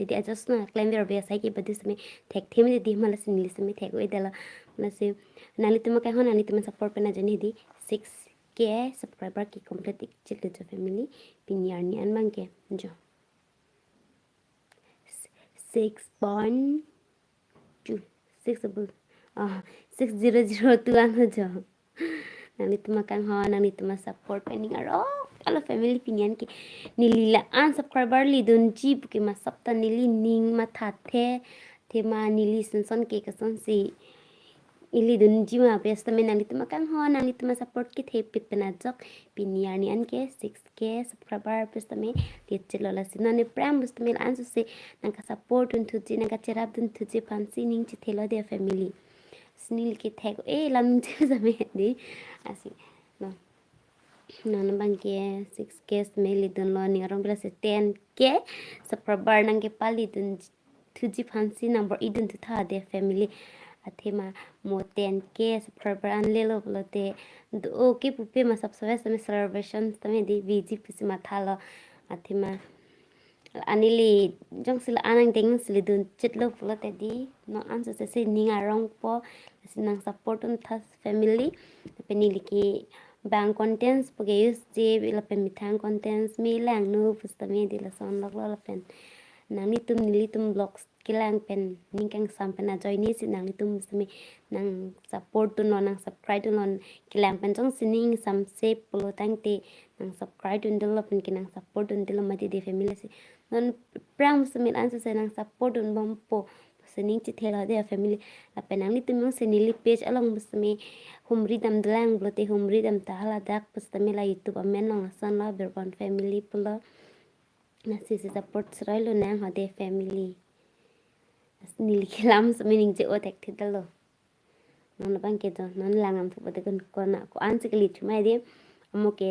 Jadi adjust na claim their biasa ki badi sami tag theme di mala sin li sami tag we dala mala se nali tuma kai hon nali tuma support pena jani di 6k subscriber ki complete childe jo family pinyar ni an bang ke jo 6.2 600 an jo nali tuma kan hon nali tuma support pening aro kalau family pinyan ki nilila an subscriber li dun ji ki ma sapta nili ning ma thathe the ma nili son ke ka son si ili dun ji ma best me nali tuma kan ho nali tuma support ki the pit pena jok pinyar ni an ke 6k subscriber best me ti chelola sinane pram best me an so se nang ka support un thu ji nang ka cherap dun thu ji fancy ning chi thelo de family snil ki thek e lam che jame di asi no nana bangke 6k smeli dun lo ni arong bela se 10k subscriber nang ke pali dun thuji fancy number idun tu tha de family athema mo 10k subscriber an le lo bolo te do ke pupe ma subscribe me celebration tame di bg pisi ma thalo athema anili jong sila anang ding sila dun chitlo bolo te di no answer se ninga rong po sinang support un thas family penili ki bang contents page use je la pen mithang contents mi lang no pustame di la son lak la pen nang ni tum nili tum blogs kilang pen ning kang sam pen na join ni si nang ni tum smi nang support tu no nang subscribe tu non kilang pen jong sining sam save polo tang te nang subscribe tu ndelo pen kinang support tu ndelo mati de family si non prang smi answer se nang support tu bom po sening chi thela de family la penang ni tum senili page along smi humri dam dlang blote humri dam tahala dak pustame la youtube amen nang san la berban family pulo na si support srailo nang hade family nili kilam smining je otek thidalo non bang ke do non langam fu bade ko na ko an sikli thmai de amoke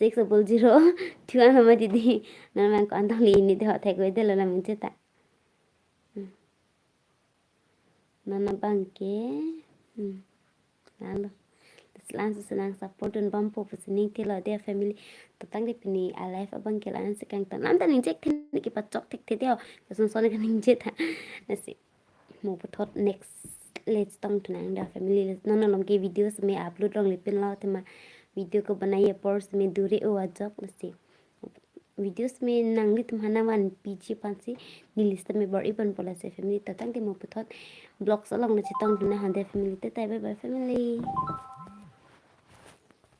600 thuan ma di non man ko antang li ni de hotek we de lo lam je ta nana bangke lalu langsung senang support dan bampo pesening tilo dia family tentang dia pini alive abang kelan sekang tan nanti ninjek tin ki pacok tek te dia kesun sone kan ninjek ta nasi mau putot next let's tong tunang dia family nono long ke video me upload rong lipin lo tema video ko बनाइए पोर्स में दूरे ओ अजब नसी videos में नंगली तुम्हारा वन पीछे पांसी निलिस्ट में बड़ी बन पोला से family ततंग के mau putot blog salong na chitong duna hande family te tai bye bye family